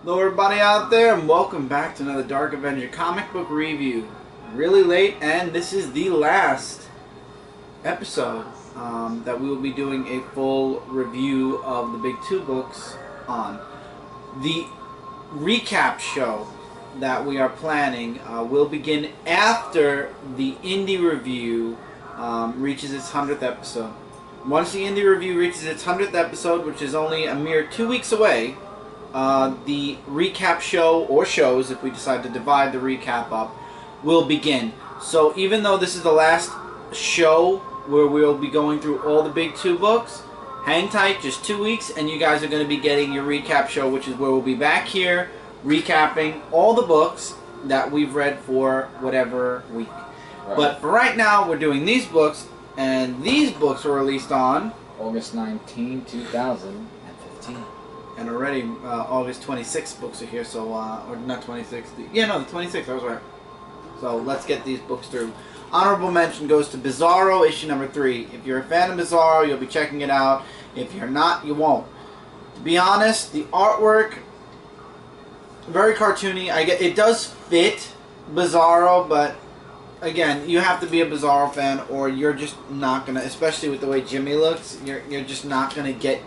Hello everybody out there, and welcome back to another Dark Avenger Comic Book review. Really late, and this is the last episode that we will be doing a full review of the big two books on. The recap show that we are planning will begin after the indie review reaches its 100th episode. Once the indie review reaches its 100th episode, which is only a mere 2 weeks away, the recap show, or shows if we decide to divide the recap up, will begin. So even though this is the last show where we'll be going through all the big two books, hang tight, just 2 weeks, and you guys are going to be getting your recap show, which is where we'll be back here recapping all the books that we've read for whatever week. Right. But for right now, we're doing these books, and these books were released on August 19, 2015. and already August 26th books are here, so, or not 26th, yeah, no, the 26th, I was right. So let's get these books through. Honorable mention goes to Bizzaro, issue number 3. If you're a fan of Bizzaro, you'll be checking it out. If you're not, you won't. To be honest, the artwork, very cartoony. It does fit Bizzaro, but again, you have to be a Bizzaro fan, or you're just not gonna, especially with the way Jimmy looks, you're just not gonna get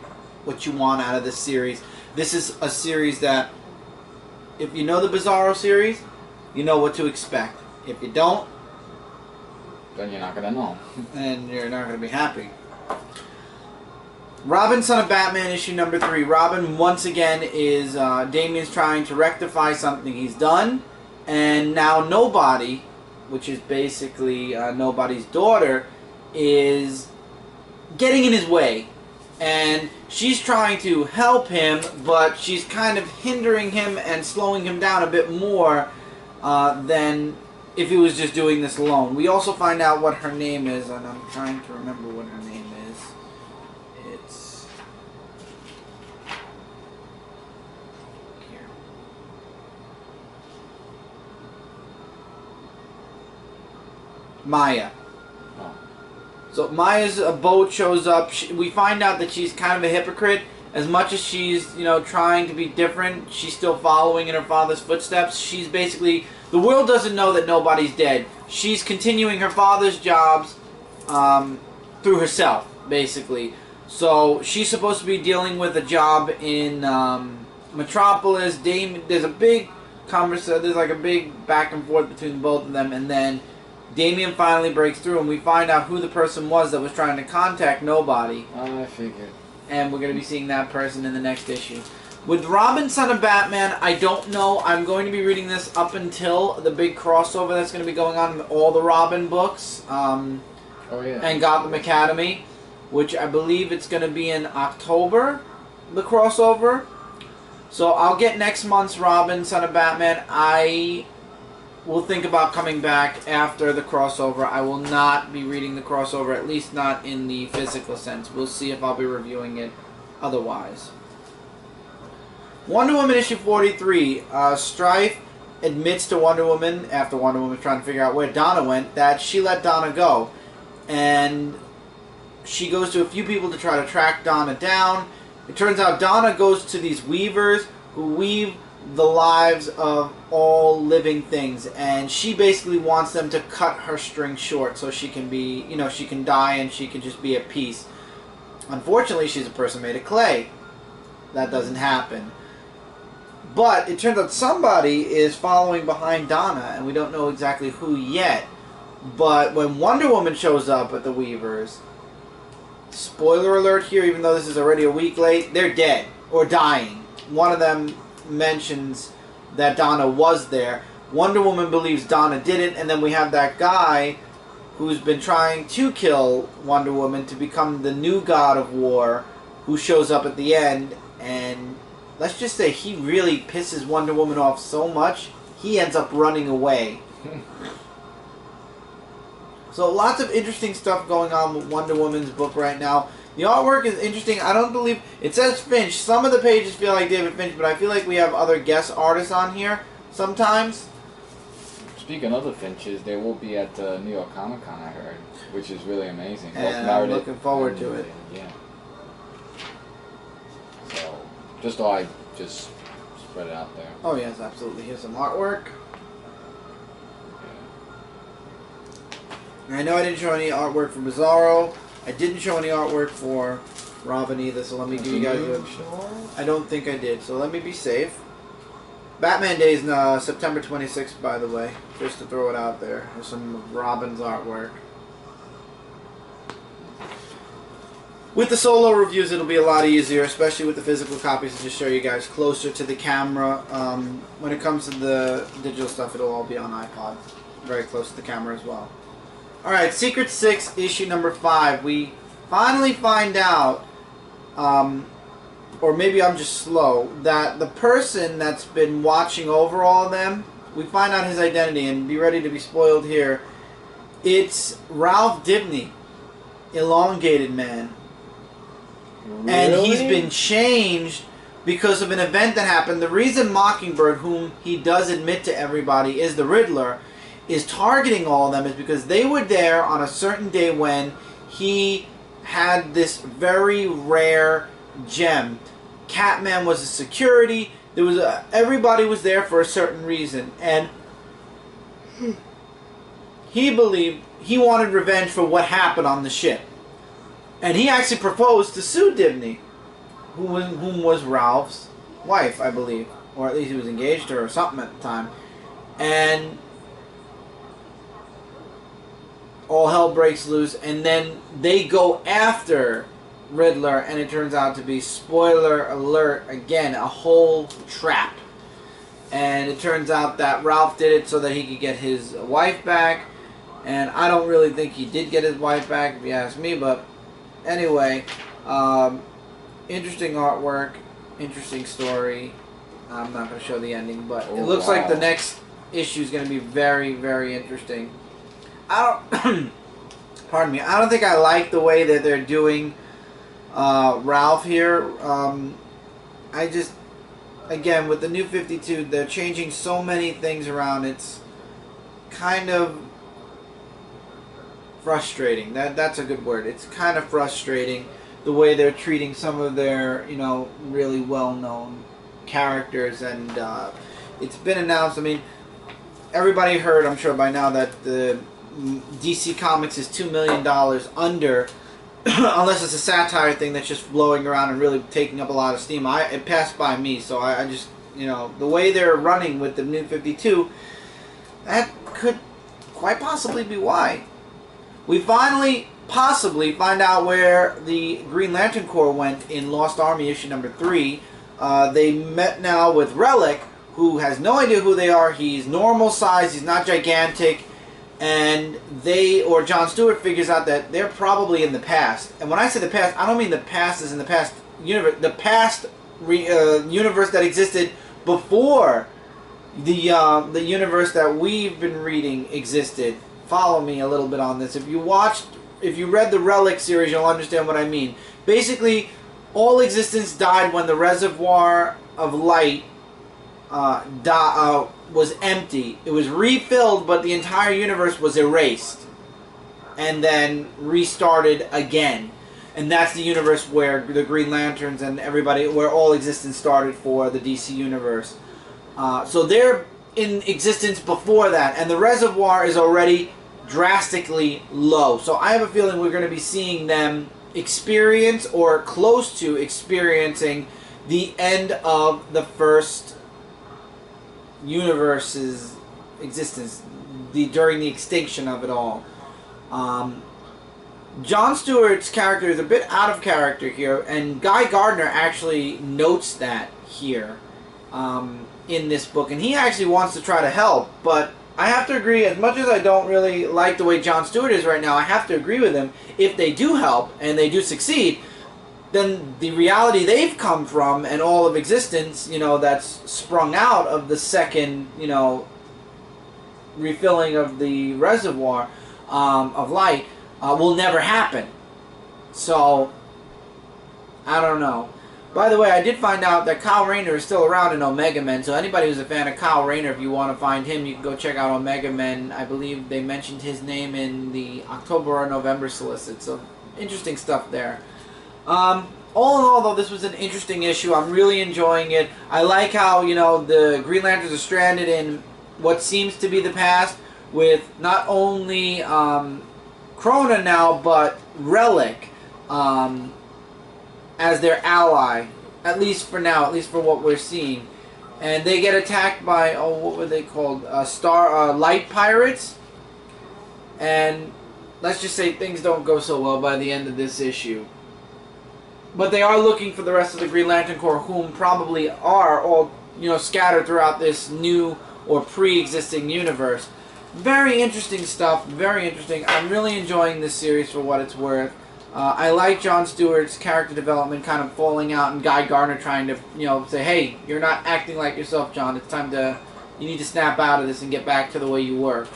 what you want out of this series. This is a series that, if you know the Bizzaro series, you know what to expect. If you don't, Then you're not gonna know. and you're not going to be happy. Robin, Son of Batman, issue number 3. Robin, once again, is Damian's trying to rectify something he's done, and now Nobody, which is basically Nobody's daughter, is getting in his way. And she's trying to help him, but she's kind of hindering him and slowing him down a bit more than if he was just doing this alone. We also find out what her name is, and I'm trying to remember what her name is. It's here. Maya. So Maya's boat shows up. We find out that she's kind of a hypocrite. As much as she's, trying to be different, she's still following in her father's footsteps. She's basically, the world doesn't know that Nobody's dead. She's continuing her father's jobs through herself, basically. So she's supposed to be dealing with a job in Metropolis. There's a big conversation. There's like a big back and forth between both of them, and then Damian finally breaks through, and we find out who the person was that was trying to contact Nobody. I figured. And we're going to be seeing that person in the next issue. With Robin, Son of Batman, I don't know. I'm going to be reading this up until the big crossover that's going to be going on in all the Robin books. Oh, yeah. And Gotham Academy, which I believe it's going to be in October, the crossover. So I'll get next month's Robin, Son of Batman. I will think about coming back after the crossover. I will not be reading the crossover, at least not in the physical sense. We'll see if I'll be reviewing it otherwise. Wonder Woman issue 43. Strife admits to Wonder Woman, after Wonder Woman's trying to figure out where Donna went, that she let Donna go. And she goes to a few people to try to track Donna down. It turns out Donna goes to these weavers who weave the lives of all living things, and she basically wants them to cut her string short so she can be, she can die and she can just be at peace. Unfortunately, she's a person made of clay. That doesn't happen. But it turns out somebody is following behind Donna, and we don't know exactly who yet. But when Wonder Woman shows up at the Weavers, spoiler alert here, even though this is already a week late, they're dead or dying. One of them mentions that Donna was there. Wonder Woman believes Donna didn't, and then we have that guy who's been trying to kill Wonder Woman to become the new god of war, who shows up at the end, and let's just say he really pisses Wonder Woman off so much, he ends up running away. So lots of interesting stuff going on with Wonder Woman's book right now. The artwork is interesting. I don't believe... It says Finch. Some of the pages feel like David Finch, but I feel like we have other guest artists on here sometimes. Speaking of the Finches, they will be at the New York Comic Con, I heard, which is really amazing. And I'm looking forward to it. Yeah. So, just thought I'd just spread it out there. Oh yes, absolutely. Here's some artwork. I know I didn't show any artwork for Bizzaro. I didn't show any artwork for Robin either, so let me give you guys a... I don't think I did, so let me be safe. Batman Day is September 26th, by the way, just to throw it out there. There's some of Robin's artwork. With the solo reviews, it'll be a lot easier, especially with the physical copies, to just show you guys closer to the camera. When it comes to the digital stuff, it'll all be on iPod, very close to the camera as well. Alright, Secret 6, issue number 5. We finally find out, or maybe I'm just slow, that the person that's been watching over all of them, we find out his identity, and be ready to be spoiled here. It's Ralph Dibny, Elongated Man. Really? And he's been changed because of an event that happened. The reason Mockingbird, whom he does admit to everybody is the Riddler, is targeting all of them is because they were there on a certain day when he had this very rare gem. Catman was a security. There was everybody was there for a certain reason, and he believed he wanted revenge for what happened on the ship. And he actually proposed to sue Dibny, whom was Ralph's wife, I believe, or at least he was engaged to her or something at the time. And all hell breaks loose, and then they go after Riddler, and it turns out to be, spoiler alert, again, a whole trap. And it turns out that Ralph did it so that he could get his wife back, and I don't really think he did get his wife back, if you ask me, but anyway, interesting artwork, interesting story. I'm not going to show the ending, but it looks like the next issue is going to be very, very interesting. I don't, pardon me, I don't think I like the way that they're doing Ralph here. I just, again, with the New 52, they're changing so many things around. It's kind of frustrating. That's a good word. It's kind of frustrating the way they're treating some of their, you know, really well-known characters. And it's been announced, I mean, everybody heard, I'm sure by now, that the DC Comics is $2 million under, unless it's a satire thing that's just blowing around and really taking up a lot of steam. It passed by me, so I just, you know, the way they're running with the New 52, that could quite possibly be why. We finally, possibly, find out where the Green Lantern Corps went in Lost Army issue number 3. They met now with Relic, who has no idea who they are. He's normal size, he's not gigantic. And John Stewart figures out that they're probably in the past. And when I say the past, I don't mean the past as in the past universe. The past universe that existed before the universe that we've been reading existed. Follow me a little bit on this. If you read the Relic series, you'll understand what I mean. Basically, all existence died when the reservoir of light was empty. It was refilled, but the entire universe was erased and then restarted again. And that's the universe where the Green Lanterns and everybody, where all existence started for the DC universe. So they're in existence before that, and the reservoir is already drastically low. So I have a feeling we're going to be seeing them experience or close to experiencing the end of the first universe's existence, during the extinction of it all. John Stewart's character is a bit out of character here, and Guy Gardner actually notes that here in this book, and he actually wants to try to help, but I have to agree, as much as I don't really like the way John Stewart is right now, I have to agree with him. If they do help, and they do succeed, then the reality they've come from and all of existence, you know, that's sprung out of the second, you know, refilling of the reservoir of light will never happen. So, I don't know. By the way, I did find out that Kyle Rayner is still around in Omega Men, so anybody who's a fan of Kyle Rayner, if you want to find him, you can go check out Omega Men. I believe they mentioned his name in the October or November solicit, so interesting stuff there. all in all, though, this was an interesting issue. I'm really enjoying it. I like how, you know, the Green Lanterns are stranded in what seems to be the past with not only Krona now, but Relic as their ally, at least for now, at least for what we're seeing. And they get attacked by, oh, what were they called? Light Pirates. And let's just say things don't go so well by the end of this issue. But they are looking for the rest of the Green Lantern Corps, whom probably are all, you know, scattered throughout this new or pre-existing universe. Very interesting stuff. Very interesting. I'm really enjoying this series for what it's worth. I like Jon Stewart's character development kind of falling out, and Guy Gardner trying to, you know, say, hey, you're not acting like yourself, Jon. It's time to, you need to snap out of this and get back to the way you were.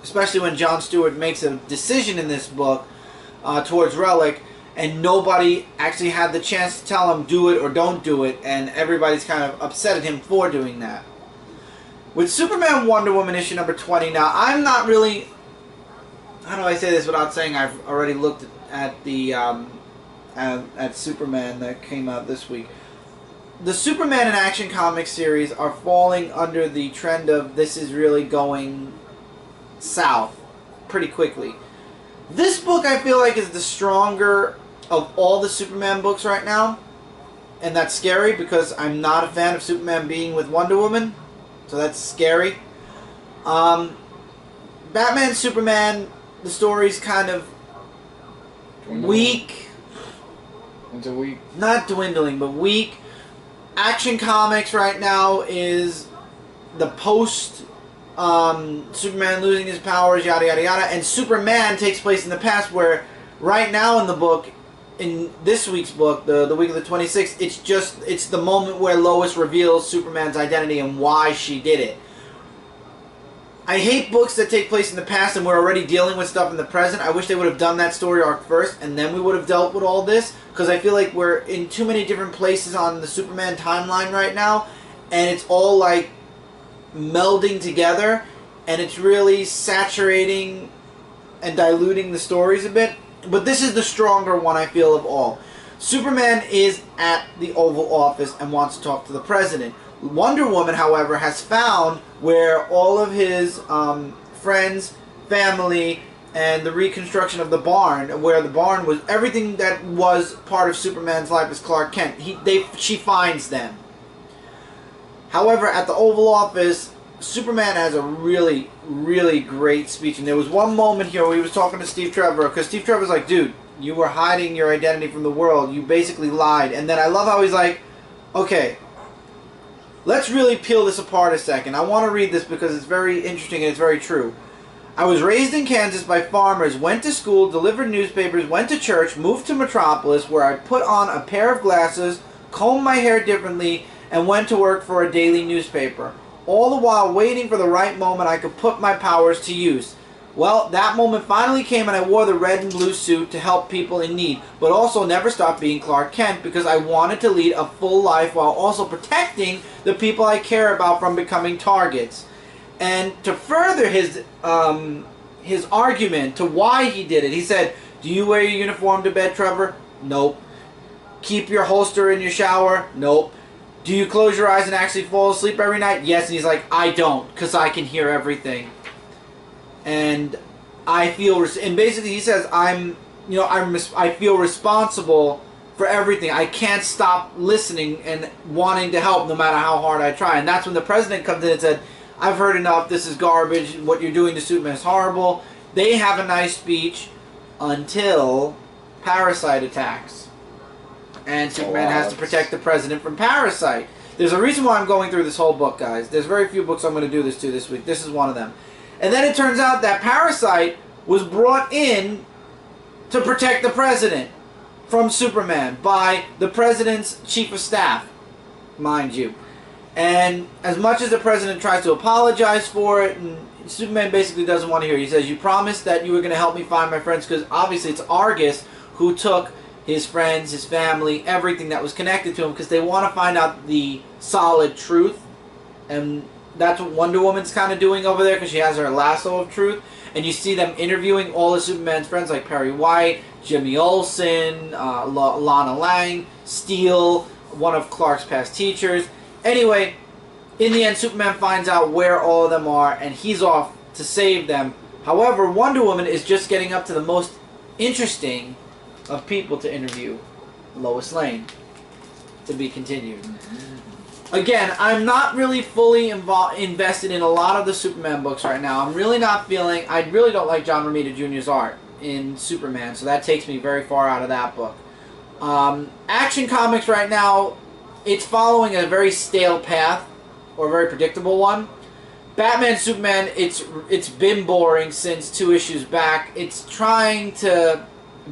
Especially when Jon Stewart makes a decision in this book towards Relic, and nobody actually had the chance to tell him do it or don't do it, and everybody's kind of upset at him for doing that. With Superman Wonder Woman issue number 20 now, I'm not really... How do I say this without saying I've already looked at the at Superman that came out this week? The Superman and Action Comics series are falling under the trend of this is really going south pretty quickly. This book I feel like is the stronger of all the Superman books right now, and that's scary because I'm not a fan of Superman being with Wonder Woman, so that's scary. Batman, Superman, the story's kind of weak. It's a weak. Not dwindling, but weak. Action Comics right now is the post Superman losing his powers, yada yada yada, and Superman takes place in the past, where right now in the book, in this week's book, the week of the 26th, it's the moment where Lois reveals Superman's identity and why she did it. I hate books that take place in the past and we're already dealing with stuff in the present. I wish they would have done that story arc first and then we would have dealt with all this, because I feel like we're in too many different places on the Superman timeline right now, and it's all like melding together, and it's really saturating and diluting the stories a bit. But this is the stronger one, I feel, of all. Superman is at the Oval Office and wants to talk to the president. Wonder Woman, however, has found where all of his friends, family, and the reconstruction of the barn, where the barn was, everything that was part of Superman's life as Clark Kent, she finds them. However, at the Oval Office, Superman has a really, really great speech. And there was one moment here where he was talking to Steve Trevor, because Steve Trevor's like, dude, you were hiding your identity from the world. You basically lied. And then I love how he's like, okay, let's really peel this apart a second. I want to read this because it's very interesting and it's very true. I was raised in Kansas by farmers, went to school, delivered newspapers, went to church, moved to Metropolis, where I put on a pair of glasses, combed my hair differently, and went to work for a daily newspaper. All the while waiting for the right moment I could put my powers to use. Well, that moment finally came and I wore the red and blue suit to help people in need, but also never stopped being Clark Kent because I wanted to lead a full life while also protecting the people I care about from becoming targets. And to further his argument to why he did it, he said, do you wear your uniform to bed, Trevor? Nope. Keep your holster in your shower? Nope. Do you close your eyes and actually fall asleep every night? Yes. And he's like, I don't, because I can hear everything. And I feel, and basically he says, I feel responsible for everything. I can't stop listening and wanting to help no matter how hard I try. And that's when the president comes in and said, I've heard enough, this is garbage, what you're doing to Superman is horrible. They have a nice speech until Parasite attacks. And Superman has to protect the president from Parasite. There's a reason why I'm going through this whole book, guys. There's very few books I'm going to do this to this week. This is one of them. And then it turns out that Parasite was brought in to protect the president from Superman by the president's chief of staff, mind you. And as much as the president tries to apologize for it, and Superman basically doesn't want to hear it. He says, you promised that you were going to help me find my friends, because obviously it's Argus who took his friends, his family, everything that was connected to him, because they want to find out the solid truth. And that's what Wonder Woman's kind of doing over there, because she has her lasso of truth. And you see them interviewing all of Superman's friends, like Perry White, Jimmy Olsen, Lana Lang, Steel, one of Clark's past teachers. Anyway, in the end, Superman finds out where all of them are, and he's off to save them. However, Wonder Woman is just getting up to the most interesting of people to interview, Lois Lane. To be continued. Again, I'm not really fully invested in a lot of the Superman books right now. I'm really not feeling... I really don't like John Romita Jr.'s art in Superman, so that takes me very far out of that book. Action Comics right now, it's following a very stale path, or a very predictable one. Batman, Superman, it's been boring since 2 issues back. It's trying to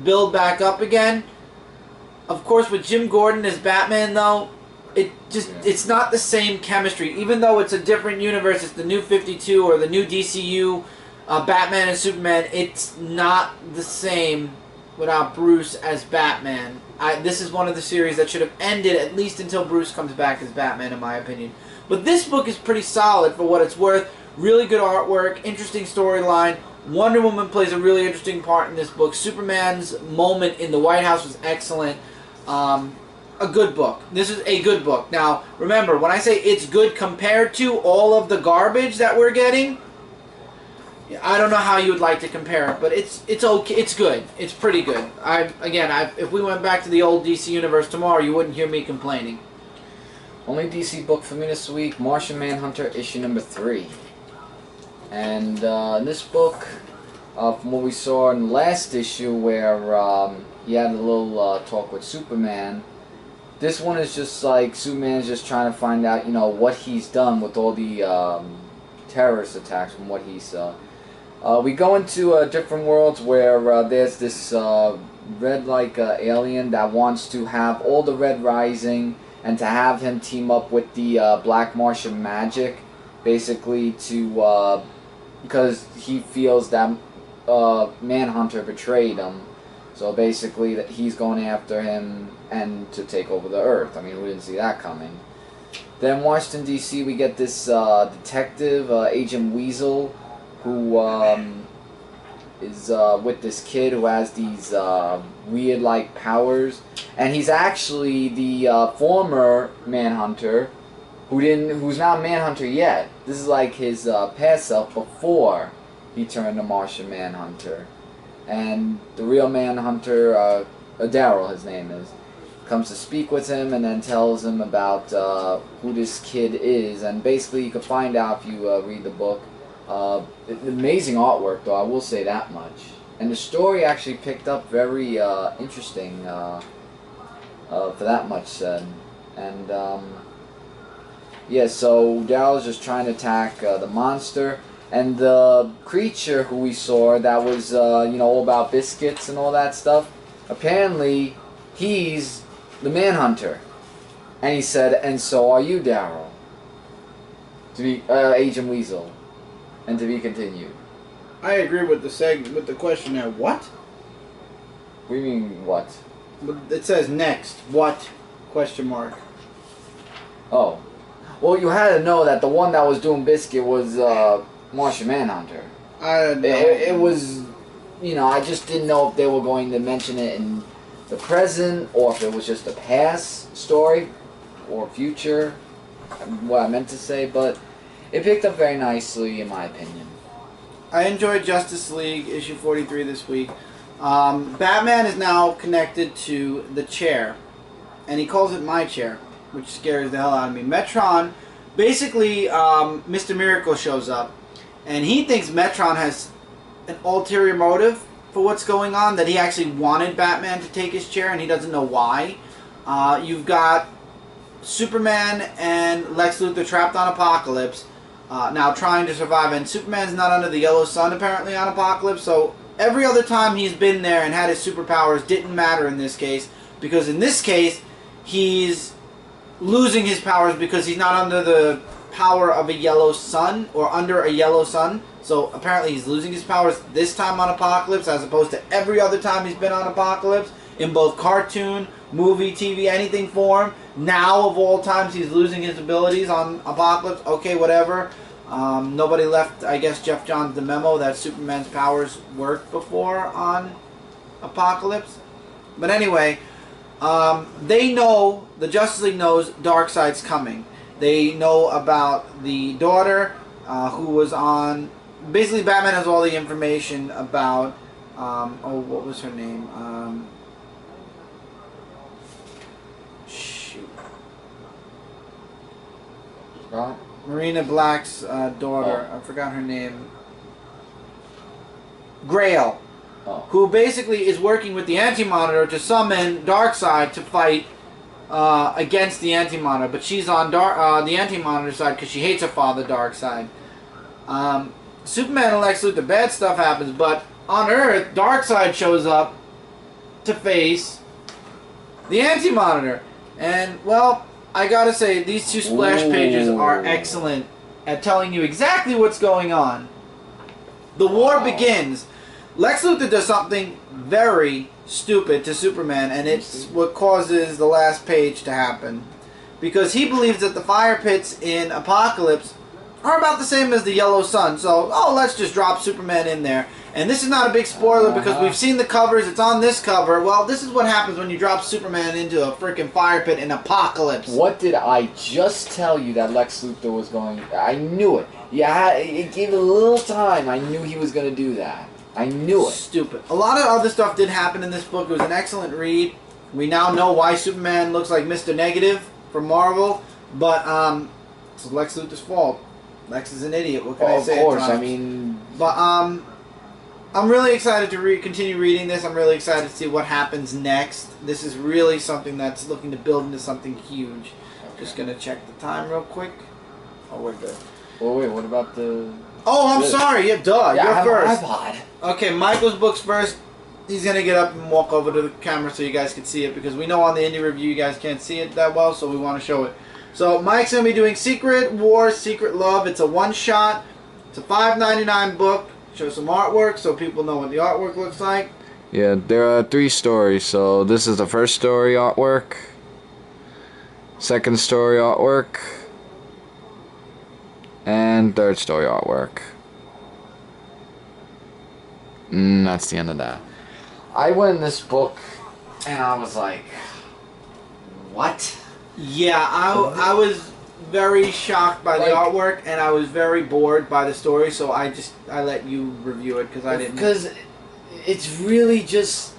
build back up again. Of course, with Jim Gordon as Batman, though, it's not the same chemistry. Even though it's a different universe, it's the new 52 or the new DCU, Batman and Superman, it's not the same without Bruce as Batman. This is one of the series that should have ended at least until Bruce comes back as Batman, in my opinion. But this book is pretty solid for what it's worth. Really good artwork, interesting storyline. Wonder Woman plays a really interesting part in this book. Superman's moment in the White House was excellent. A good book. This is a good book. Now, remember, when I say it's good compared to all of the garbage that we're getting, I don't know how you would like to compare it, but it's okay. It's good. It's pretty good. If we went back to the old DC universe tomorrow, you wouldn't hear me complaining. Only DC book for me this week, Martian Manhunter, issue number 3. And in this book, from what we saw in the last issue where he had a little talk with Superman, this one is just like Superman's just trying to find out, what he's done with all the terrorist attacks from what he saw. We go into different worlds where there's this red-like alien that wants to have all the Red Rising and to have him team up with the Black Martian magic, basically to because he feels that Manhunter betrayed him. So basically, that he's going after him and to take over the Earth. I mean, we didn't see that coming. Then Washington D.C. we get this detective, Agent Weasel, who is with this kid who has these weird-like powers, and he's actually the former Manhunter, who's not Manhunter yet. This is like his past self before he turned to Martian Manhunter. And the real Manhunter, Daryl, his name is, comes to speak with him and then tells him about who this kid is. And basically, you can find out if you read the book. Amazing artwork, though, I will say that much. And the story actually picked up very interesting for that much said. And yeah, so Daryl's just trying to attack the monster. And the creature who we saw that was, all about biscuits and all that stuff, apparently he's the Manhunter. And he said, and so are you, Daryl. To be, Agent Weasel. And to be continued. I agree with the question there. What? What do you mean, what? It says next. What? Question mark. Oh. Well, you had to know that the one that was doing biscuit was, Martian Manhunter. It was, I just didn't know if they were going to mention it in the present or if it was just a past story or future, what I meant to say, but it picked up very nicely in my opinion. I enjoyed Justice League issue 43 this week. Batman is now connected to the chair, and he calls it my chair, which scares the hell out of me. Metron, basically, Mr. Miracle shows up. And he thinks Metron has an ulterior motive for what's going on, that he actually wanted Batman to take his chair and he doesn't know why. You've got Superman and Lex Luthor trapped on Apocalypse, now trying to survive, and Superman's not under the yellow sun apparently on Apocalypse, so every other time he's been there and had his superpowers didn't matter in this case, because in this case he's losing his powers because he's not under the power of a yellow sun, or under a yellow sun. So apparently he's losing his powers this time on Apocalypse as opposed to every other time he's been on Apocalypse in both cartoon, movie, TV, anything form. Now of all times he's losing his abilities on Apocalypse. Okay, whatever. Nobody left, I guess, Jeff Johns the memo that Superman's powers worked before on Apocalypse. But anyway, they know, the Justice League knows Darkseid's coming. They know about the daughter who was on... Basically, Batman has all the information about... what was her name? Shoot. Right? Marina Black's daughter. I forgot her name. Grail. Who basically is working with the Anti-Monitor to summon Darkseid to fight against the Anti-Monitor. But she's on the Anti-Monitor side because she hates her father, Darkseid. Superman and Lex Luthor, bad stuff happens, but on Earth, Darkseid shows up to face the Anti-Monitor. And, well, I gotta say, these two splash pages are excellent at telling you exactly what's going on. The war begins. Lex Luthor does something very stupid to Superman, and it's what causes the last page to happen. Because he believes that the fire pits in Apocalypse are about the same as the Yellow Sun. So, let's just drop Superman in there. And this is not a big spoiler because we've seen the covers. It's on this cover. Well, this is what happens when you drop Superman into a freaking fire pit in Apocalypse. What did I just tell you that Lex Luthor was going... I knew it. Yeah, it gave it a little time. I knew he was going to do that. I knew it. Stupid. A lot of other stuff did happen in this book. It was an excellent read. We now know why Superman looks like Mr. Negative from Marvel. But, it's Lex Luthor's fault. Lex is an idiot. What can I say? Of course, I mean... But, I'm really excited to continue reading this. I'm really excited to see what happens next. This is really something that's looking to build into something huge. Okay. Just going to check the time real quick. Oh, we're good. Well, wait, what about the... Oh, I'm sorry. Yeah, duh. Yeah, You're first. iPod. Okay, Michael's book's first. He's going to get up and walk over to the camera so you guys can see it, because we know on the indie review you guys can't see it that well, so we want to show it. So Mike's going to be doing Secret War, Secret Love. It's a one-shot. It's a $5.99 book. Show some artwork so people know what the artwork looks like. Yeah, there are 3 stories. So this is the first story artwork, second story artwork, and third story artwork. That's the end of that. I went in this book and I was like, what? Yeah, I was very shocked by the artwork, and I was very bored by the story, so I let you review it because I didn't. Because it's really just...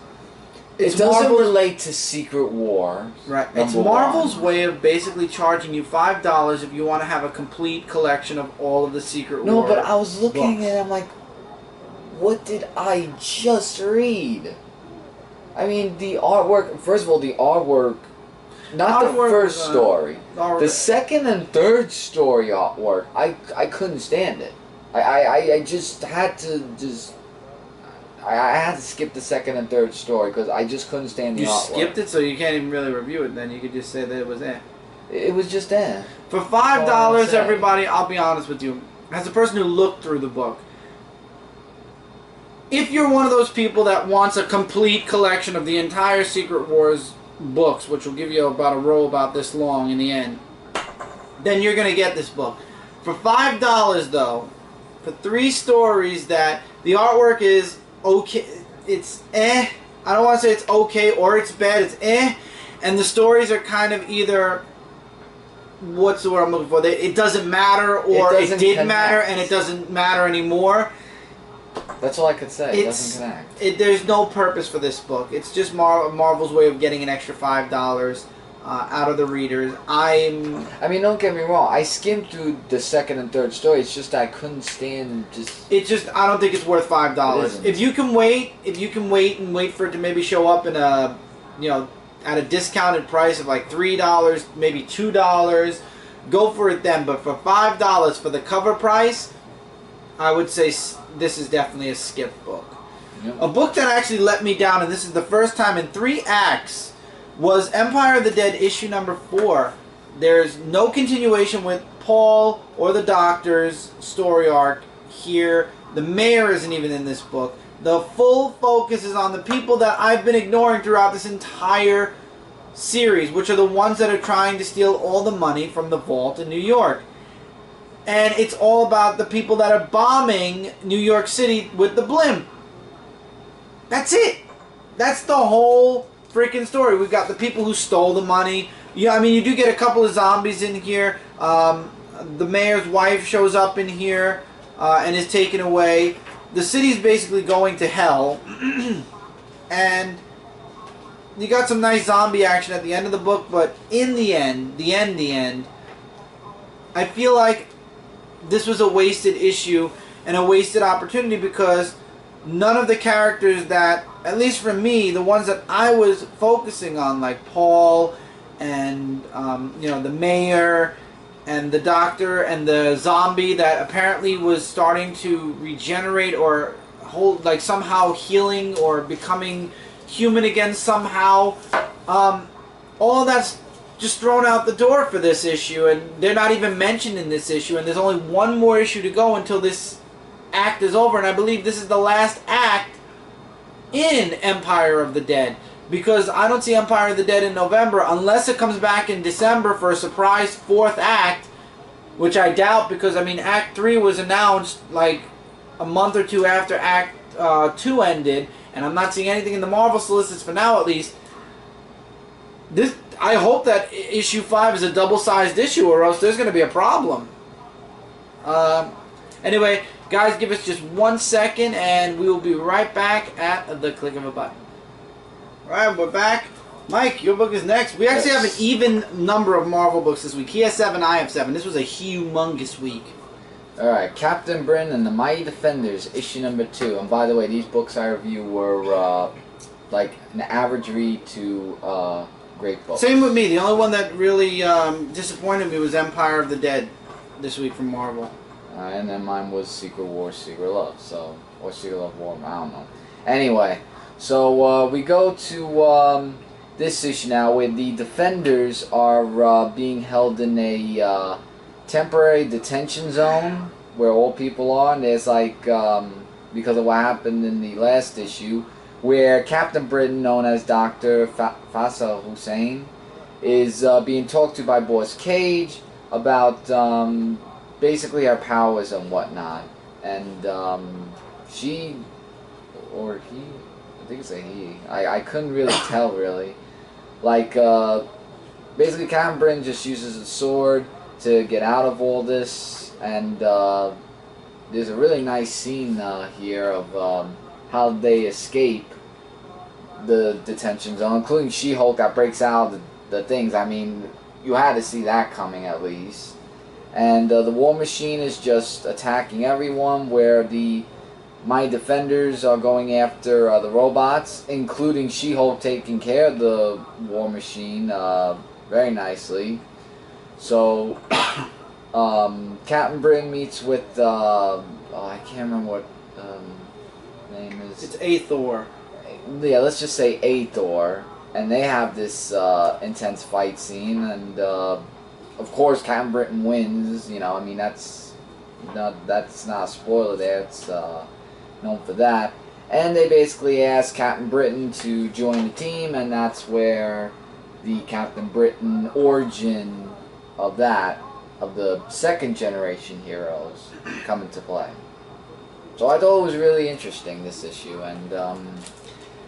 It doesn't relate to Secret War. Right. It's Marvel's way of basically charging you $5 if you want to have a complete collection of all of the Secret War. No, but I was looking books. and I'm like, what did I just read? I mean, the artwork... First of all, the artwork... Not the first story. The second and third story artwork, I couldn't stand it. I just had to I had to skip the second and third story because I just couldn't stand the artwork. You skipped it, so you can't even really review it. Then you could just say that it was It was just For $5, everybody, I'll be honest with you, as a person who looked through the book, if you're one of those people that wants a complete collection of the entire Secret Wars books, which will give you about a roll about this long in the end, then you're going to get this book. For $5, though, for 3 stories that the artwork is okay, it's I don't want to say it's okay or it's bad, it's and the stories are kind of either, what's the word I'm looking for, it doesn't matter, or it did matter and it doesn't matter anymore. That's all I could say. It doesn't connect. There's no purpose for this book. It's just Marvel's way of getting an extra $5 out of the readers. I mean, don't get me wrong. I skimmed through the second and third story. It's just I couldn't stand I don't think it's worth $5. If you can wait and wait for it to maybe show up in a, at a discounted price of like $3, maybe $2, go for it then. But for $5 for the cover price, I would say this is definitely a skip book. Yep. A book that actually let me down, and this is the first time in 3 acts, was Empire of the Dead issue number 4. There's no continuation with Paul or the Doctor's story arc here. The Mayor isn't even in this book. The full focus is on the people that I've been ignoring throughout this entire series, which are the ones that are trying to steal all the money from the vault in New York. And it's all about the people that are bombing New York City with the blimp. That's it. that's the whole freaking story. We've got the people who stole the money. Yeah, I mean, you do get a couple of zombies in here. The mayor's wife shows up in here and is taken away. The city's basically going to hell. And you got some nice zombie action at the end of the book, but in the end, I feel like this was a wasted issue and a wasted opportunity because none of the characters that, at least for me, the ones that I was focusing on, like Paul and the mayor and the doctor and the zombie that apparently was starting to regenerate or hold, like somehow healing or becoming human again somehow, all of that's just thrown out the door for this issue, and they're not even mentioned in this issue, and there's only one more issue to go until this act is over, and I believe this is the last act in Empire of the Dead, because I don't see Empire of the Dead in November unless it comes back in December for a surprise 4th act, which I doubt, because I mean Act 3 was announced like a month or 2 after Act 2 ended, and I'm not seeing anything in the Marvel solicits for now, at least. I hope that issue 5 is a double-sized issue, or else there's going to be a problem. Anyway, guys, give us just 1 second, and we will be right back at the click of a button. Alright, we're back. Mike, your book is next. We actually have an even number of Marvel books this week. He has 7, I have 7. This was a humongous week. Alright, Captain Britain and the Mighty Defenders, issue number 2. And by the way, these books I review were like an average read to great books. Same with me. The only one that really disappointed me was Empire of the Dead this week from Marvel. And then mine was Secret War, Secret Love. So, or Secret Love War, I don't know. Anyway, so we go to this issue now where the Defenders are being held in a temporary detention zone where all people are, and there's like because of what happened in the last issue where Captain Britain, known as Dr. Faisal Hussein, is being talked to by Boss Cage about basically her powers and whatnot, and she or he, I think it's a he, I couldn't really tell really, like basically Captain Britain just uses a sword to get out of all this, and there's a really nice scene here of how they escape the detention zone, including She-Hulk that breaks out the things. I mean, you had to see that coming at least. And the War Machine is just attacking everyone, where the Mighty Defenders are going after the robots, including She-Hulk taking care of the War Machine very nicely. So, Captain Britain meets with, I can't remember what name is. It's Aethor. Yeah, let's just say Aethor. And they have this intense fight scene, and of course Captain Britain wins. You know, I mean, that's not a spoiler there. It's known for that. And they basically ask Captain Britain to join the team, and that's where the Captain Britain origin of the second generation heroes come into play. So I thought it was really interesting, this issue, and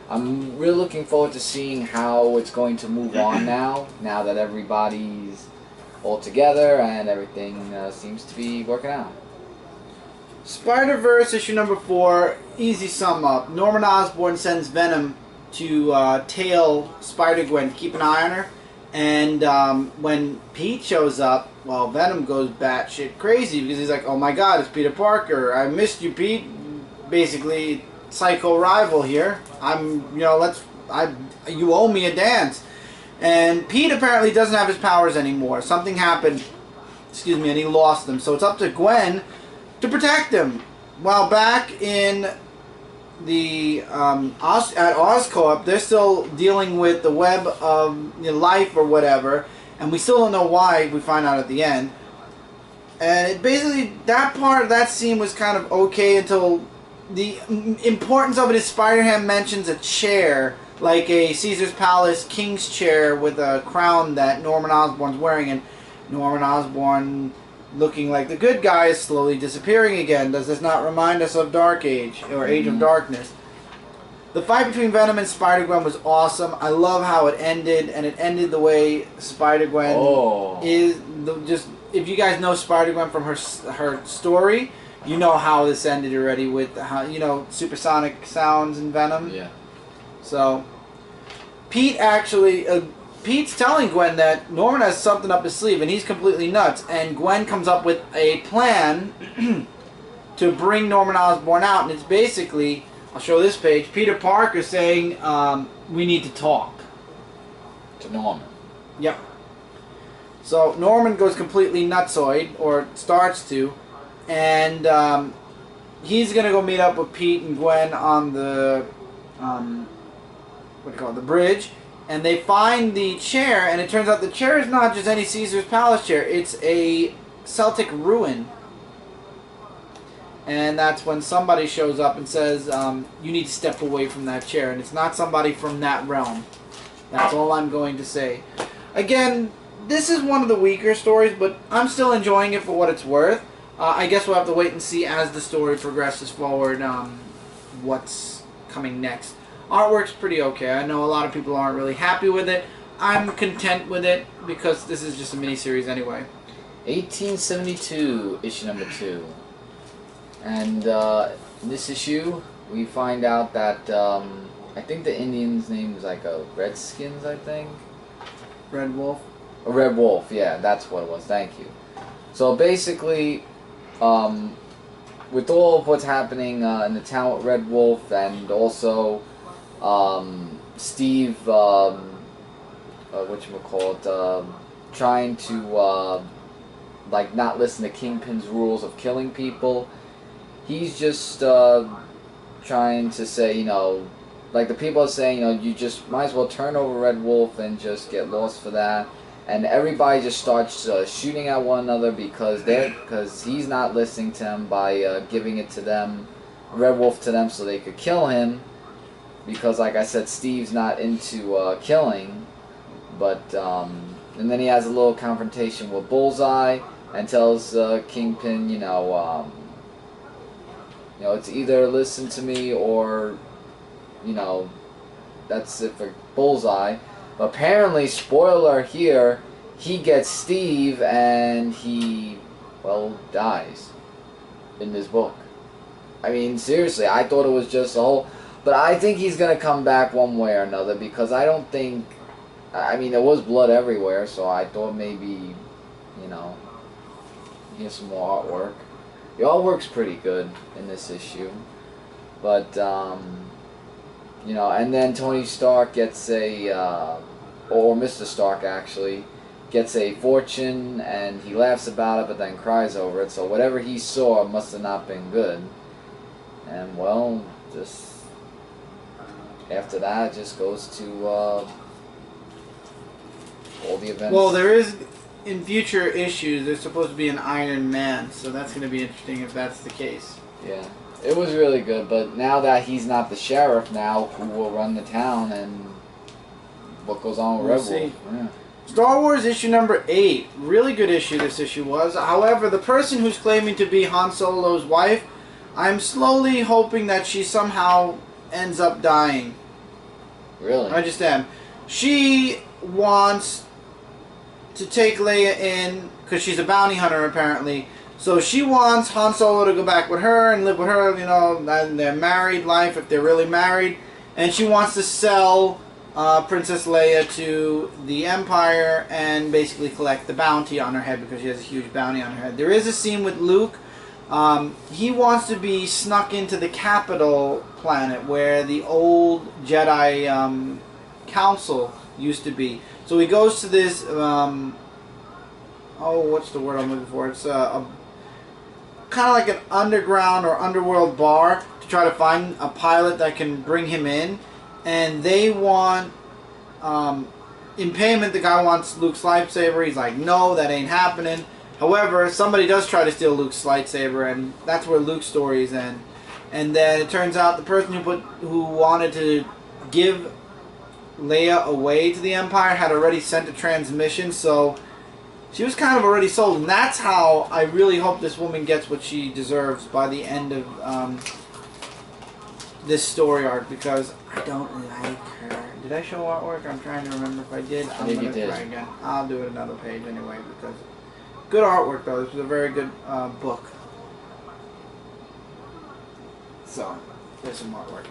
I'm really looking forward to seeing how it's going to move on now that everybody's all together and everything seems to be working out. Spiderverse issue number 4, easy sum up. Norman Osborn sends Venom to tail Spider-Gwen, keep an eye on her. And when Pete shows up, well, Venom goes batshit crazy because he's like, "Oh my God, it's Peter Parker! I missed you, Pete." Basically, psycho rival here. You owe me a dance. And Pete apparently doesn't have his powers anymore. Something happened, and he lost them. So it's up to Gwen to protect him. While back in the at Oscorp, they're still dealing with the web of life or whatever, and we still don't know why. We find out at the end, and it basically, that part of that scene was kind of okay until the importance of it is Spider-Ham mentions a chair, like a Caesar's Palace king's chair with a crown that Norman Osborn's wearing, and Norman Osborn, looking like the good guy, is slowly disappearing again. Does this not remind us of Dark Age, or Age of Darkness? The fight between Venom and Spider-Gwen was awesome. I love how it ended, and it ended the way Spider-Gwen is. Just if you guys know Spider-Gwen from her story, you know how this ended already with how supersonic sounds and Venom. Yeah. So Pete actually. Pete's telling Gwen that Norman has something up his sleeve and he's completely nuts. And Gwen comes up with a plan to bring Norman Osborn out. And it's basically, I'll show this page, Peter Parker saying, we need to talk. To Norman. Yep. So Norman goes completely nutsoid, or starts to. And he's going to go meet up with Pete and Gwen on the, the bridge. And they find the chair, and it turns out the chair is not just any Caesar's Palace chair. It's a Celtic ruin. And that's when somebody shows up and says, you need to step away from that chair. And it's not somebody from that realm. That's all I'm going to say. Again, this is one of the weaker stories, but I'm still enjoying it for what it's worth. I guess we'll have to wait and see as the story progresses forward what's coming next. Artwork's pretty okay. I know a lot of people aren't really happy with it. I'm content with it because this is just a miniseries anyway. 1872, issue number 2. And in this issue, we find out that I think the Indian's name is like a Redskins, I think. Red Wolf? A Red Wolf, yeah, that's what it was. Thank you. So basically, with all of what's happening in the town with Red Wolf, and also Steve, trying to like not listen to Kingpin's rules of killing people. He's just trying to say, like the people are saying, you just might as well turn over Red Wolf and just get lost for that. And everybody just starts shooting at one another because he's not listening to them by giving it to them, Red Wolf to them, so they could kill him. Because, like I said, Steve's not into killing, but and then he has a little confrontation with Bullseye and tells Kingpin, it's either listen to me or, that's it for Bullseye. But apparently, spoiler here, he gets Steve and he, dies in this book. I mean, seriously, I thought it was just a whole... But I think he's going to come back one way or another because I don't think... I mean, there was blood everywhere, so I thought maybe, here's some more artwork. The artwork's pretty good in this issue. But, and then Tony Stark gets a... or Mr. Stark, actually, gets a fortune, and he laughs about it, but then cries over it. So whatever he saw must have not been good. And, just... After that, it just goes to all the events. Well, there is, in future issues, there's supposed to be an Iron Man, so that's going to be interesting if that's the case. Yeah, it was really good, but now that he's not the sheriff now, who will run the town, and what goes on with Red Wolf? Yeah. Star Wars issue number 8. Really good issue this issue was. However, the person who's claiming to be Han Solo's wife, I'm slowly hoping that she somehow ends up dying. Really? I just am. She wants to take Leia in because she's a bounty hunter apparently. So she wants Han Solo to go back with her and live with her, and their married life if they're really married. And she wants to sell Princess Leia to the Empire and basically collect the bounty on her head because she has a huge bounty on her head. There is a scene with Luke. He wants to be snuck into the capital planet where the old Jedi council used to be. So he goes to this, what's the word I'm looking for? It's kind of like an underground or underworld bar to try to find a pilot that can bring him in. And they want, in payment, the guy wants Luke's lightsaber. He's like, no, that ain't happening. However, somebody does try to steal Luke's lightsaber, and that's where Luke's stories end. And then it turns out the person who wanted to give Leia away to the Empire had already sent a transmission, so she was kind of already sold. And that's how I really hope this woman gets what she deserves by the end of this story arc because I don't like her. Did I show artwork? I'm trying to remember if I did. I'm think gonna you did. try again. I'll do it another page anyway because good artwork though. This was a very good book. So there's some artwork.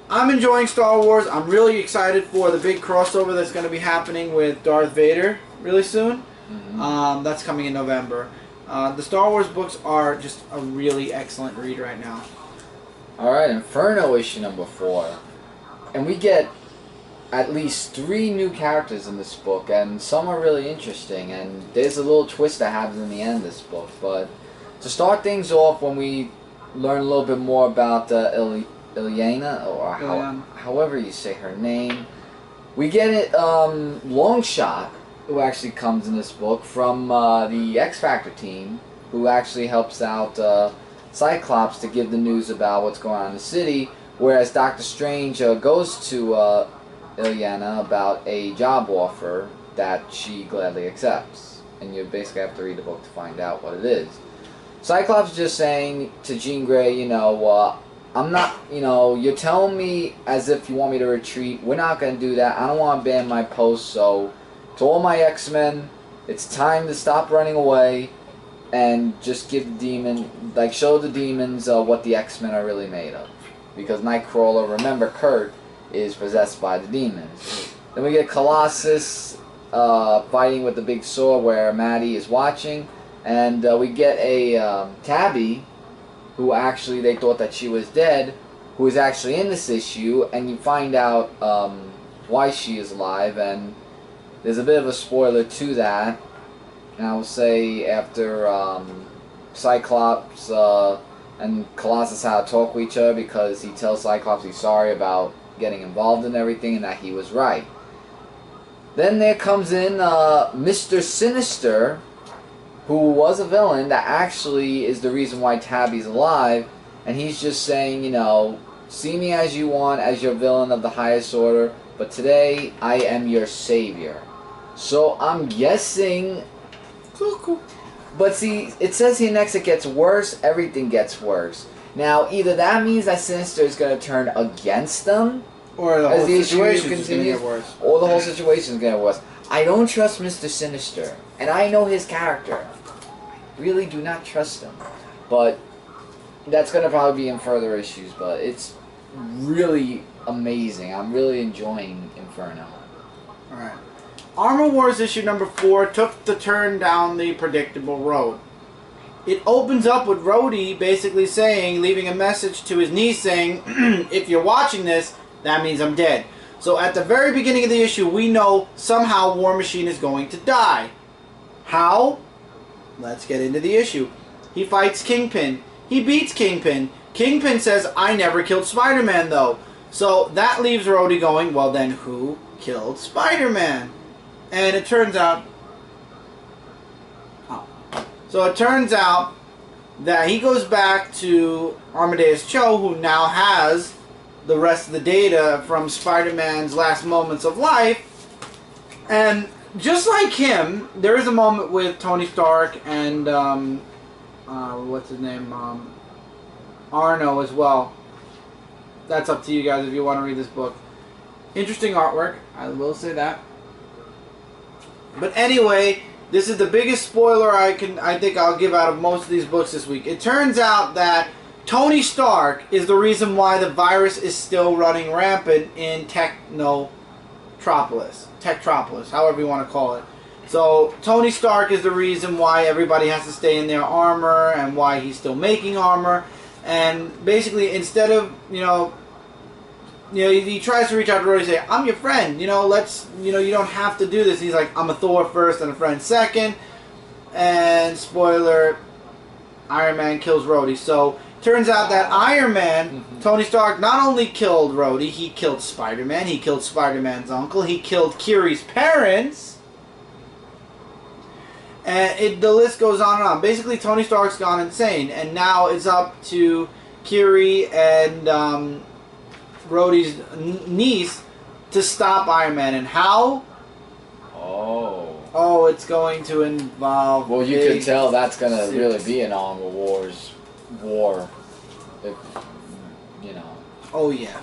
I'm enjoying Star Wars. I'm really excited for the big crossover that's going to be happening with Darth Vader really soon. Mm-hmm. That's coming in November. The Star Wars books are just a really excellent read right now. Alright, Inferno issue number 4. And we get at least 3 new characters in this book, and some are really interesting, and there's a little twist that happens in the end of this book. But to start things off, when we learn a little bit more about Ilyana, or however you say her name, we get it, Longshot, who actually comes in this book from the X Factor team, who actually helps out Cyclops to give the news about what's going on in the city, whereas Doctor Strange goes to Ilyana about a job offer that she gladly accepts. And you basically have to read the book to find out what it is. Cyclops is just saying to Jean Grey, you know, I'm not, you know, you're telling me as if you want me to retreat. We're not going to do that. I don't want to ban my post, so to all my X-Men, it's time to stop running away and just give the demon, like, show the demons what the X-Men are really made of. Because Nightcrawler, remember, Kurt, is possessed by the demons. Then we get Colossus fighting with the big sword where Maddie is watching. And we get a Tabby, who actually they thought that she was dead, who is actually in this issue, and you find out why she is alive, and there's a bit of a spoiler to that. And I will say after Cyclops and Colossus had to talk with each other because he tells Cyclops he's sorry about getting involved in everything and that he was right. Then there comes in Mr. Sinister, who was a villain that actually is the reason why Tabby's alive, and he's just saying, you know, see me as you want, as your villain of the highest order, but today I am your savior. So I'm guessing... Cool. But see, it says here next it gets worse, everything gets worse. Now, either that means that Sinister is going to turn against them, or the as whole the situation issue is going to continues, get worse. or the whole situation is going to get worse. I don't trust Mr. Sinister, and I know his character. I really do not trust him. But that's going to probably be in further issues, but it's really amazing. I'm really enjoying Inferno. Alright. Armor Wars issue number 4 took the turn down the predictable road. It opens up with Rhodey basically saying, leaving a message to his niece saying, if you're watching this, that means I'm dead. So at the very beginning of the issue, we know somehow War Machine is going to die. How? Let's get into the issue. He fights Kingpin. He beats Kingpin. Kingpin says, I never killed Spider-Man though. So that leaves Rhodey going, well then who killed Spider-Man? And it turns out... So it turns out that he goes back to Amadeus Cho, who now has the rest of the data from Spider-Man's last moments of life. And just like him, there is a moment with Tony Stark and, what's his name, Arno as well. That's up to you guys if you want to read this book. Interesting artwork, I will say that. But anyway, this is the biggest spoiler I think I'll give out of most of these books this week. It turns out that Tony Stark is the reason why the virus is still running rampant in Technotropolis, however you want to call it. So Tony Stark is the reason why everybody has to stay in their armor and why he's still making armor. And basically, instead of, he tries to reach out to Rhodey and say, I'm your friend, you don't have to do this. He's like, I'm a Thor first and a friend second. And spoiler, Iron Man kills Rhodey. So, turns out that Iron Man, Tony Stark, not only killed Rhodey, he killed Spider-Man, he killed Spider-Man's uncle, he killed Kiri's parents. And the list goes on and on. Basically, Tony Stark's gone insane. And now it's up to Kiri and... Rhodey's niece to stop Iron Man. And how? Oh, it's going to involve... Well, you can tell that's going to really be an Armor Wars war. If, Oh yeah,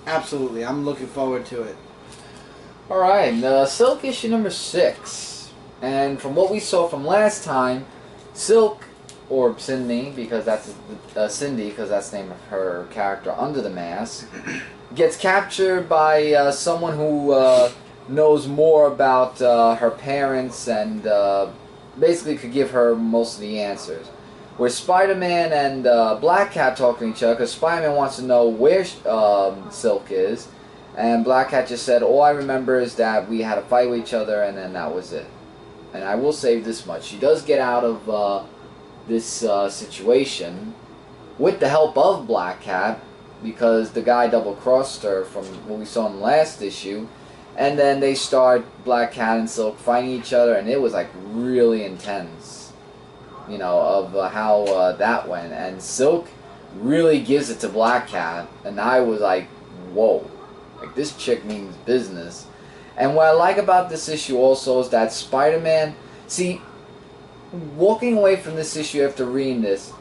absolutely. I'm looking forward to it. Alright, Silk issue number 6. And from what we saw from last time, Silk, or Cindy, because that's Cindy, because that's the name of her character under the mask, gets captured by someone who knows more about her parents and basically could give her most of the answers. Where Spider-Man and Black Cat talk to each other, because Spider-Man wants to know where Silk is, and Black Cat just said, all I remember is that we had a fight with each other, and then that was it. And I will say this much, she does get out of this situation with the help of Black Cat, because the guy double-crossed her from what we saw in the last issue, and then they start, Black Cat and Silk, fighting each other, and it was like really intense. You know, of how that went, and Silk really gives it to Black Cat, and I was like, whoa, like this chick means business. And what I like about this issue also is that Spider-Man, see, walking away from this issue after reading this,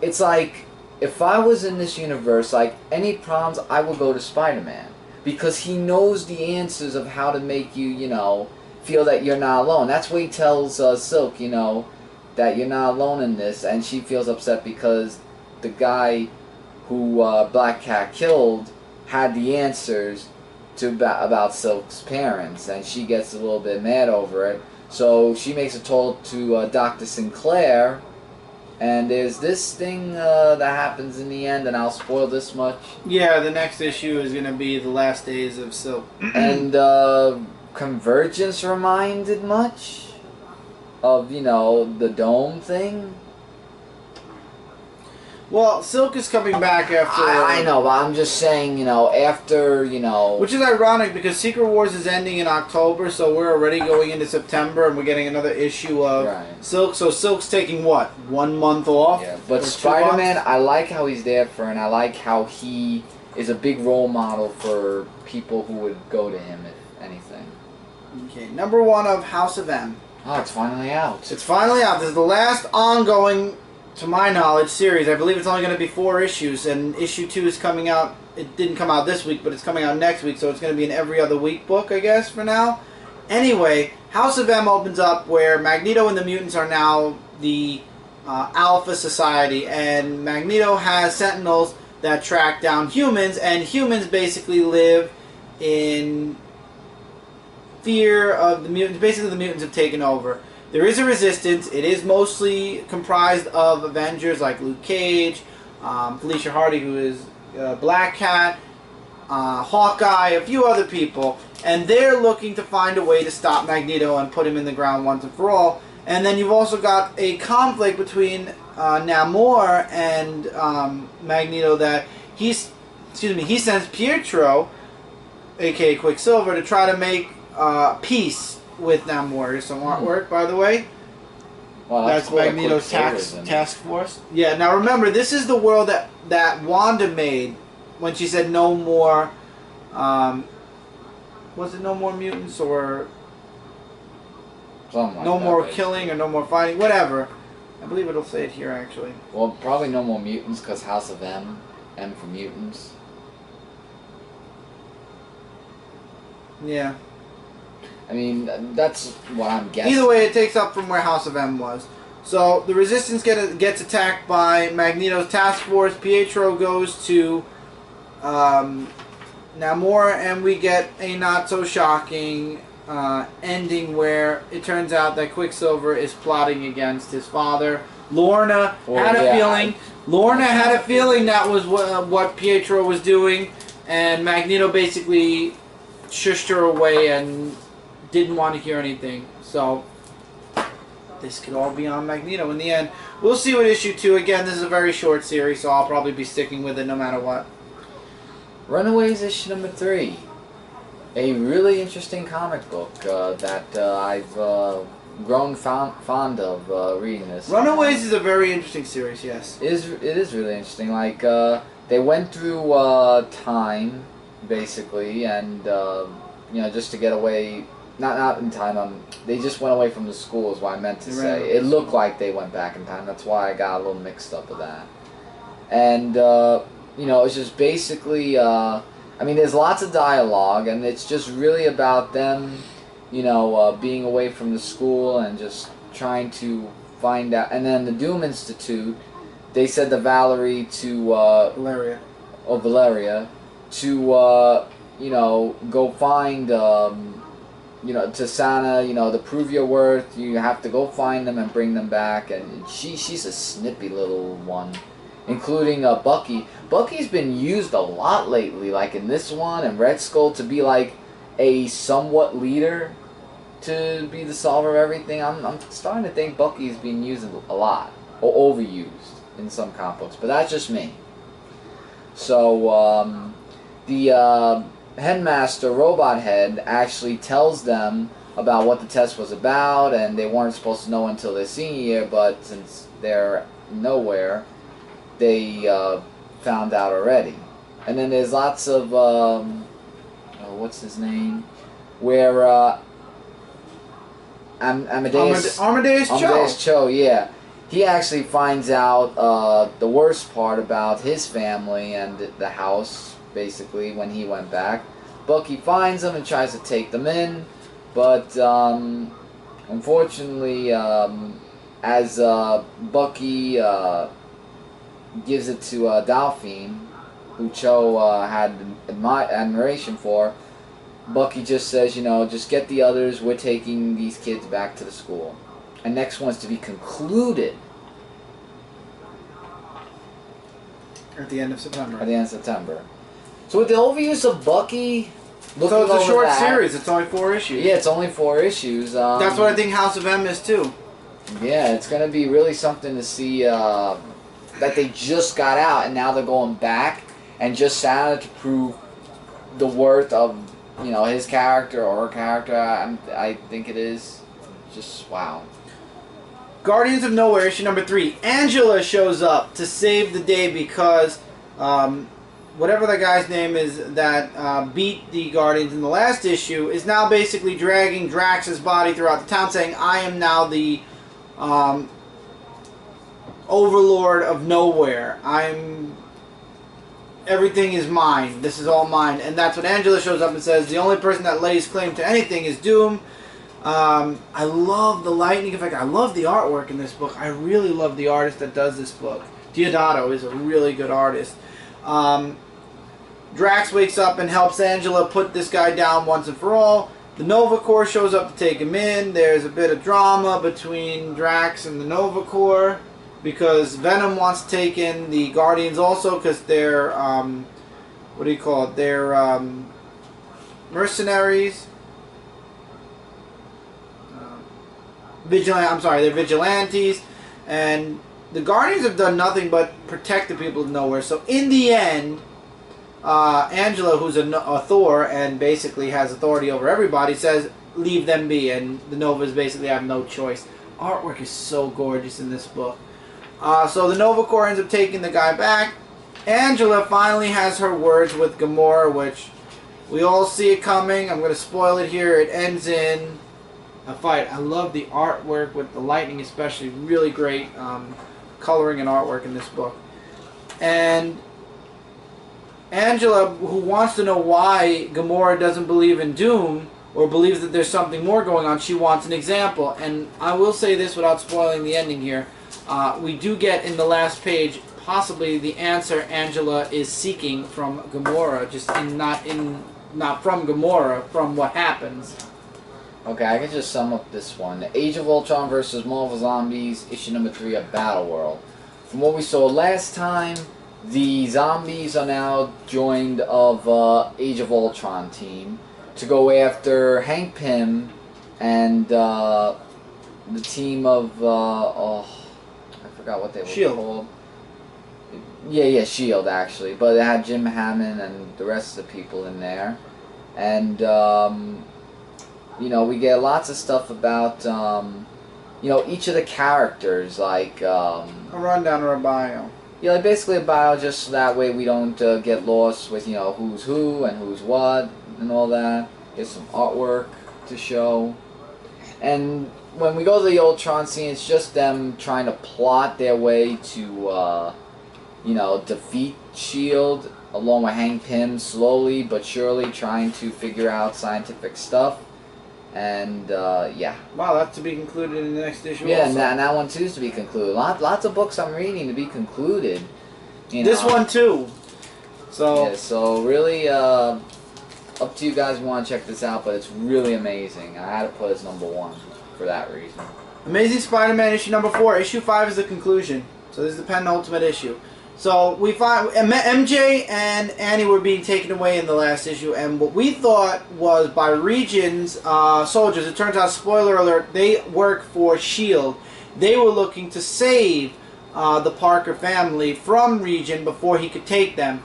it's like, if I was in this universe, like, any problems, I would go to Spider-Man, because he knows the answers of how to make you, you know, feel that you're not alone. That's what he tells Silk, you know, that you're not alone in this, and she feels upset because the guy who Black Cat killed had the answers to about Silk's parents, and she gets a little bit mad over it. So she makes a call to Dr. Sinclair, and there's this thing that happens in the end, and I'll spoil this much. Yeah, the next issue is going to be the last days of Silk. And Convergence reminded much of, you know, the dome thing. Well, Silk is coming back after... I know, but I'm just saying, you know, after, you know... Which is ironic, because Secret Wars is ending in October, so we're already going into September, and we're getting another issue of Silk. So Silk's taking, what, 1 month off? Yeah, but Spider-Man, I like how he's there for, and I like how he is a big role model for people who would go to him, if anything. Okay, number 1 of House of M. Oh, it's finally out. It's finally out. This is the last ongoing, to my knowledge, series. I believe it's only going to be 4 issues, and issue 2 is coming out. It didn't come out this week, but it's coming out next week, so it's going to be an every other week book, I guess, for now. Anyway, House of M opens up where Magneto and the mutants are now the Alpha Society, and Magneto has Sentinels that track down humans, and humans basically live in fear of the mutants. Basically, the mutants have taken over. There is a resistance. It is mostly comprised of Avengers like Luke Cage, Felicia Hardy, who is Black Cat, Hawkeye, a few other people, and they're looking to find a way to stop Magneto and put him in the ground once and for all. And then you've also got a conflict between Knowhere and Magneto that he sends Pietro, aka Quicksilver, to try to make peace with Knowhere. Here's some artwork, by the way. Well, that's cool. Magneto's task force. Yeah, now remember, this is the world that Wanda made when she said no more, was it no more mutants or something like no that, more basically. killing or no more fighting, whatever. I believe it'll say it here, actually. Well, probably no more mutants, because House of M for mutants. Yeah. I mean, that's what I'm guessing. Either way, it takes up from where House of M was. So, the Resistance gets attacked by Magneto's task force. Pietro goes to Knowhere, and we get a not-so-shocking ending where it turns out that Quicksilver is plotting against his father. Lorna had a feeling. Lorna had a feeling that was what Pietro was doing, and Magneto basically shushed her away and didn't want to hear anything. So this could all be on Magneto in the end. We'll see what issue 2. Again, this is a very short series, so I'll probably be sticking with it no matter what. Runaways issue number 3. A really interesting comic book that I've grown fond of reading this. Runaways is a very interesting series, yes. It is really interesting. Like, they went through time, basically, and, you know, just to get away. Not in time. They just went away from the school, is what I meant to say. It looked like they went back in time. That's why I got a little mixed up with that. And you know, it's just basically, I mean, there's lots of dialogue, and it's just really about them, you know, being away from the school and just trying to find out. And then the Doom Institute, they said to Valerie to, Valeria, to, you know, go find, you know, to Santa, you know, to prove your worth, you have to go find them and bring them back. And she's a snippy little one, including Bucky. Bucky's been used a lot lately, like in this one and Red Skull, to be like a somewhat leader, to be the solver of everything. I'm starting to think Bucky's being used a lot, or overused in some comic books, but that's just me. So the headmaster, Robot Head, actually tells them about what the test was about, and they weren't supposed to know until their senior year, but since they're Knowhere, they found out already. And then there's lots of what's his name, where Amadeus Cho, yeah, he actually finds out the worst part about his family and the house, basically, when he went back. Bucky finds them and tries to take them in, but unfortunately, as Bucky gives it to Delphine, who Cho had admiration for, Bucky just says, you know, just get the others, we're taking these kids back to the school. And next one's to be concluded at the end of September. At the end of September. So with the overuse of Bucky, so it's a short series. It's only 4 issues. Yeah, it's only 4 issues. That's what I think House of M is too. Yeah, it's gonna be really something to see that they just got out and now they're going back and just Santa to prove the worth of, you know, his character or her character. I think it is just wow. Guardians of Knowhere issue number 3. Angela shows up to save the day because whatever the guy's name is that beat the Guardians in the last issue is now basically dragging Drax's body throughout the town, saying, I am now the overlord of Knowhere. Everything is mine. This is all mine. And that's when Angela shows up and says, the only person that lays claim to anything is Doom. I love the lightning effect. I love the artwork in this book. I really love the artist that does this book. Diodato is a really good artist. Drax wakes up and helps Angela put this guy down once and for all. The Nova Corps shows up to take him in. There's a bit of drama between Drax and the Nova Corps because Venom wants to take in the Guardians also because they're, what do you call it? They're mercenaries. They're vigilantes. And the Guardians have done nothing but protect the people of Knowhere. So in the end, Angela, who's a Thor and basically has authority over everybody, says, leave them be. And the Novas basically have no choice. Artwork is so gorgeous in this book. So the Nova Corps ends up taking the guy back. Angela finally has her words with Gamora, which we all see it coming. I'm going to spoil it here. It ends in a fight. I love the artwork with the lightning especially. Really great coloring and artwork in this book. And Angela, who wants to know why Gamora doesn't believe in Doom or believes that there's something more going on, she wants an example. And I will say this without spoiling the ending here. We do get in the last page possibly the answer Angela is seeking from Gamora, just not from Gamora, from what happens. Okay, I can just sum up this one. Age of Ultron versus Marvel Zombies, issue number 3 of Battle World. From what we saw last time, the zombies are now joined of Age of Ultron team to go after Hank Pym and the team of I forgot what they were Shield. called. Yeah, Shield actually, but it had Jim Hammond and the rest of the people in there, and you know, we get lots of stuff about you know, each of the characters, like a rundown or a bio. Yeah, like basically a bio, just so that way we don't get lost with, you know, who's who and who's what and all that. Get some artwork to show. And when we go to the Ultron scene, it's just them trying to plot their way to you know, defeat S.H.I.E.L.D. along with Hank Pym, slowly but surely trying to figure out scientific stuff. And, yeah. Wow, that's to be concluded in the next issue. Yeah, also. and that one too is to be concluded. Lots of books I'm reading to be concluded. You know. This one too. So yeah, so really, up to you guys if you want to check this out, but it's really amazing. I had to put it as #1 for that reason. Amazing Spider-Man issue number 4. Issue 5 is the conclusion. So this is the penultimate issue. So we find MJ and Annie were being taken away in the last issue, and what we thought was by Region's soldiers. It turns out, spoiler alert, they work for S.H.I.E.L.D. They were looking to save the Parker family from Region before he could take them.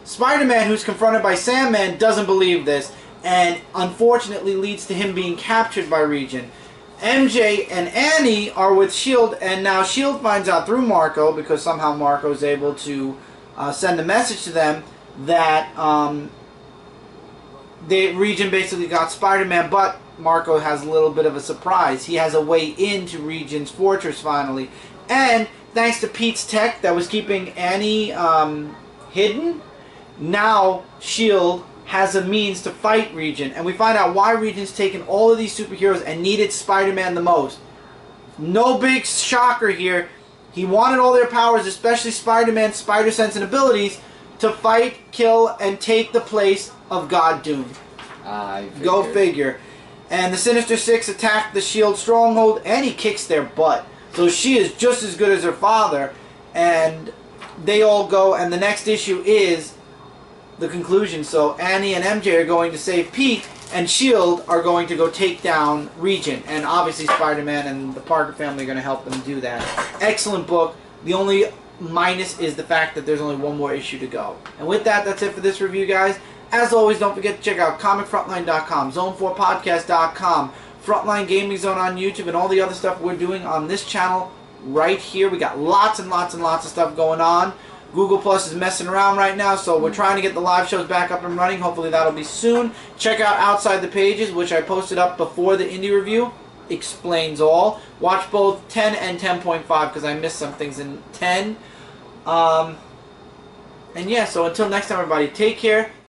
Spider-Man, who's confronted by Sandman, doesn't believe this, and unfortunately leads to him being captured by Region. MJ and Annie are with S.H.I.E.L.D., and now S.H.I.E.L.D. finds out through Marco, because somehow Marco is able to send a message to them that Region basically got Spider-Man, but Marco has a little bit of a surprise. He has a way into Region's fortress finally, and thanks to Pete's tech that was keeping Annie hidden, now S.H.I.E.L.D. has a means to fight Region, and we find out why Region's taken all of these superheroes and needed Spider-Man the most. No big shocker here. He wanted all their powers, especially Spider-Man's spider sense and abilities, to fight, kill, and take the place of God Doom. Go figure. And the Sinister Six attack the S.H.I.E.L.D. stronghold, and he kicks their butt. So she is just as good as her father, and they all go, and the next issue is the conclusion. So Annie and MJ are going to save Pete, and S.H.I.E.L.D. are going to go take down Region, and obviously Spider-Man and the Parker family are going to help them do that. Excellent book. The only minus is the fact that there's only one more issue to go. And with that, that's it for this review, guys. As always, don't forget to check out ComicFrontline.com, Zone4Podcast.com, Frontline Gaming Zone on YouTube, and all the other stuff we're doing on this channel right here. We got lots and lots and lots of stuff going on. Google Plus is messing around right now, so we're trying to get the live shows back up and running. Hopefully that'll be soon. Check out Outside the Pages, which I posted up before the indie review. Explains all. Watch both 10 and 10.5 because I missed some things in 10. And yeah, so until next time, everybody, take care.